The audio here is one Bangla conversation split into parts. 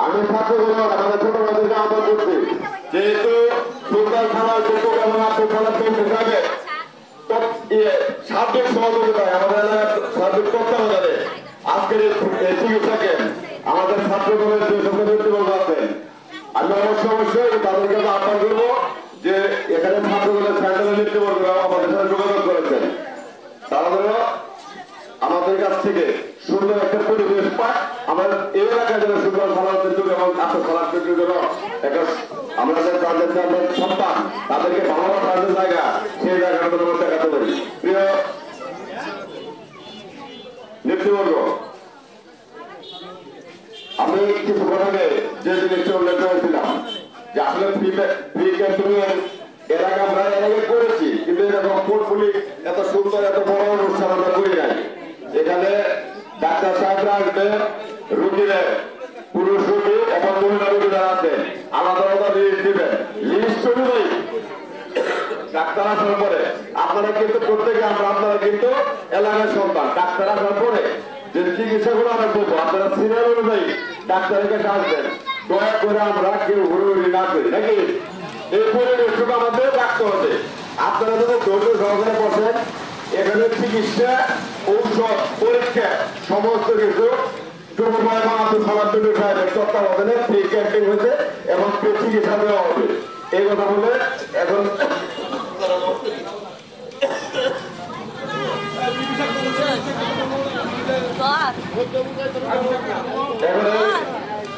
আমি ছাত্রগুলো আমাদের ছোট ভাইদেরকে আহ্বান করছি, যেহেতু সুলতান থানার যুবক এবং আব্দুল সালাম হিসাবে সার্বিক সহযোগিতায় আমাদের এলাকার সার্বিক তত্ত্বাবধানে আজকের এই চিকিৎসাকে আমাদের ছাত্রদলের যে সকল ব্যক্তিবর্গ আছেন, আমি অবশ্যই তাদের কাছে আহ্বান করবো যে এখানে ছাত্রদলের স্যান্ডেলের নেতৃবর্গরাও আমাদের সাথে যোগাযোগ করেছেন, তারাও আমাদের কাছ থেকে সুন্দর একটা পরিবেশ পায়, আমাদের এই এলাকায় যেন সুন্দর সালাতের যুগ এবং আত্ম সালাতের যুগ একটা আমরা তাদের সন্তান তাদেরকে ভালোবাসার জায়গা সেই জায়গাটা তোমার দেখাতে পারি। প্রিয় নেতৃবর্গ, আমি কিছুক্ষণ আগে যে জিনিসটা উল্লেখ করেছিলাম যে আসলে ফ্রি ক্যাম্পিং এলাকা আমরা এলাকায় করেছি, কিন্তু এরকম ফুটফুলি এত সুন্দর এত বড় অনুষ্ঠান আমরা করি নাই। এখানে ডাক্তার সাহেবরা আসবে, রুগীরা পুরুষ রুগী এবং মহিলা রুগী যারা আছে আলাদা আলাদা লিস্ট দিবেন, লিস্ট অনুযায়ী ডাক্তার আসার পরে আপনারা কিন্তু প্রত্যেকে আপনারা কিন্তু এলাকার সন্তান, ডাক্তার আসার পরে যে চিকিৎসাগুলো আমরা করবো আপনারা সিরিয়াল অনুযায়ী ডাক্তারের কাছে আসবেন, দয়া করে আমরা কেউ হুড়ুহুড়ি না করি নাকি। এই পরিবেশটুকু আমাদের রাখতে হবে। আপনারা যদি ধৈর্য সহকারে বসেন, এখানে চিকিৎসা ঔষধ পরীক্ষা সমস্ত কিছু তত্ত্বাবধানে ফ্রি ক্যাম্পিং হয়েছে এবং চিকিৎসা দেওয়া হবে। এই কথা বলে এখন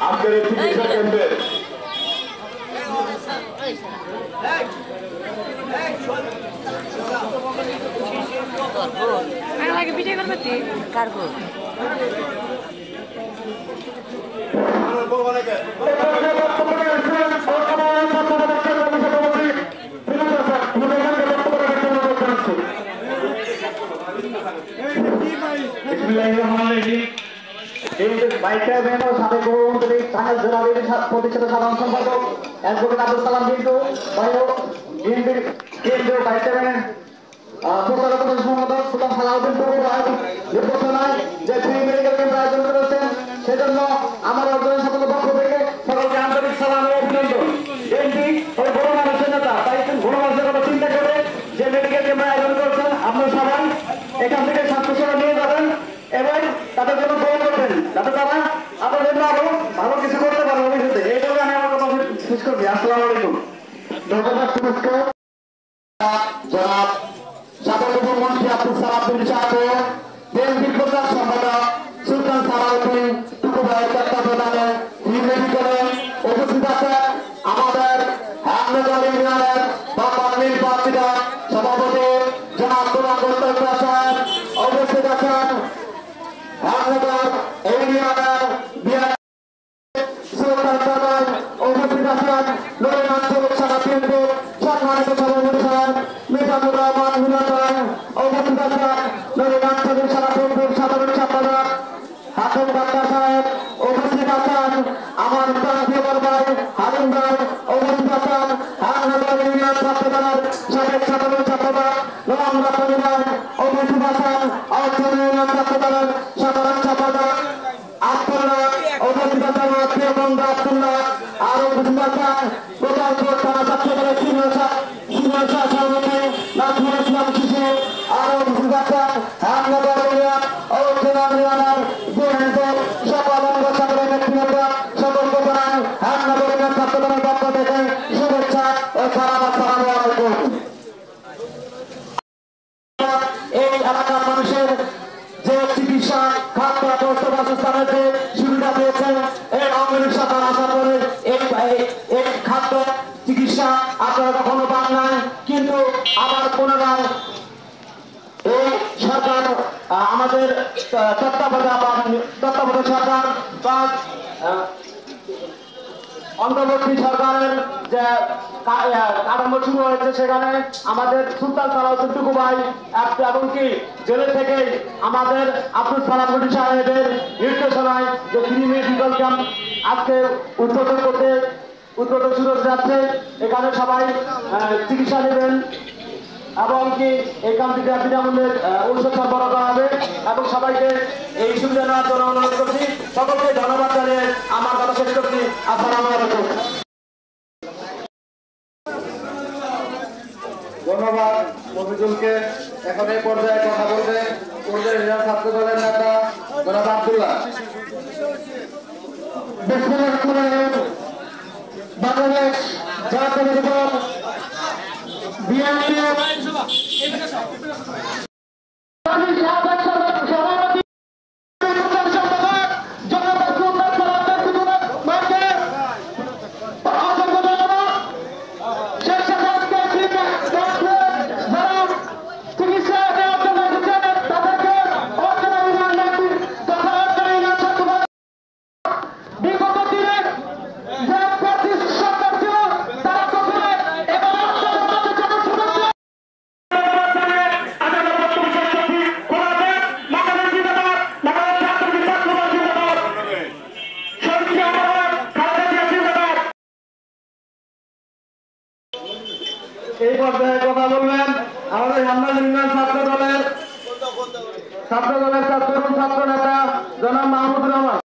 আপনার চিকিৎসা কেন্দ্রে ভিডিও করবে কারবো প্রতিষ্ঠিত সাধারণ সম্পাদক অ্যাডভোকেট আব্দুল সালাম কিন্তু কেন্দ্রীয় ভাইস চেয়ারম্যান সম্পাদক সুলতান সালাউদ্দিন নির্দেশনায় যে ফ্রি মেডিকেল ক্যাম্প আয়োজন করেছেন, সেজন্য আমার অর্জনের সকল পক্ষ থেকে সকলকে আন্তরিক সালাম ও অভিনন্দন। এমপি ওই বড় মানুষের নেতা, তাই বড় মানুষের কথা চিন্তা করে যে মেডিকেল ক্যাম্প আয়োজন করেছেন, আপনারা সবাই এখান থেকে স্বাস্থ্যসেবা নিয়ে যাবেন এবং তাদের জন্য দোয়া করবেন যাতে তারা আপনাদের জন্য আরো ভালো কিছু করতে পারে ভবিষ্যতে। এই জন্য আমি আমার কথা শেষ করছি। আসসালামু আলাইকুম। ধন্যবাদ। নমস্কার। জনাব সাবেক উপমন্ত্রী আব্দুল সালাম সাহেব, বিএনপির প্রচার সম্পাদক সুলতান সালাউদ্দিন টুকু ভাইয়ের তত্ত্বাবধানে ফ্রি মেডিকেলে উপস্থিত আছেন আমাদের হামনগর ইউনিয়নের নির্বাচিত সভাপতি জনাব গোলাম মোস্তফা সাহেব, উপস্থিত আছেন হামনগর ইউনিয়নের সুলতান সাহেব, উপস্থিত আছেন নবীনাথ সারা বিএনপির সম্মানিত সভাপতি সাহেব মিজানুর রহমান মিলন, উপস্থিত আছেন নবীনাথ সারা বিএনপির সাধারণ সম্পাদক হাকিম ডাক্তার সাহেব, উপস্থিত আছেন আমার প্রান্তীয় ভাই হালিম ভাই, উপস্থিত আছেন হামনগর ইউনিয়ন ছাত্রদলের সাবেক সাধারণ সম্পাদক গোলাম রাব্বানী ভাই, উপস্থিত আছেন আউটডোর ইউনিয়ন ছাত্রদলের সাধারণ সম্পাদক আব্দুল্লাহ, উপস্থিত আছেন প্রিয় বন্ধু আব্দুল্লাহ, আর উপস্থিত আছেন গোপালপুর থানা ছাত্রদলের সিনিয়র সভাপতি নাজমুল ইসলাম শিশু, আর উপস্থিত আছেন হামনগর ইউনিয়ন ও ইউনিয়নের সকল অঙ্গ সকলের ব্যক্তিগত সকলকে জানাই হামনগর ইউনিয়ন ছাত্রদলের পক্ষ থেকে শুভেচ্ছা ও সালাম। আসসালামু আলাইকুম। এই এলাকার মানুষের যে চিকিৎসা খাদ্য অবস্থা বাসস্থানের যে সুবিধা পেয়েছেন, এই আওয়ামী সরকার আসার পরে এই খাদ্য চিকিৎসা আপনারা কখনো পান নাই, কিন্তু আবার পুনরায় এই সরকার আমাদের তত্ত্বাবধায়ক সরকার বা অন্তর্বর্তী সরকারের যে কাঠামো শুরু হয়েছে, সেখানে আমাদের সুলতান সালাউদ্দিন টুকু ভাই এমনকি জেলে থেকে আমাদের আব্দুল সালাম সাহেবের নির্দেশনায় যে ফ্রি মেডিকেল ক্যাম্প আজকে উদ্বোধন শুরু হতে যাচ্ছে। এখানে সবাই চিকিৎসা নেবেন এবং কি এখান থেকে বিনামূল্যে ঔষধ সরবরাহ করা হবে এবং সবাইকে এই সুবিধা নেওয়ার জন্য অনুরোধ করছি। সকলকে ধন্যবাদ জানিয়ে আমার কথা শেষ করছি। আসসালামু আলাইকুম। ধন্যবাদ মফিজুলকে। এখন এই পর্যায়ে কথা বলবে ছাত্র দলের নেতা জনাব আব্দুল্লাহ। বাংলাদেশ জাতীয় দল বিএনপি এই পর্যায়ে কথা বলবেন আমাদের হামনাল ইউনিয়ন ছাত্র দলের ছাত্র নেতা জনাব মাহমুদুর রহমান।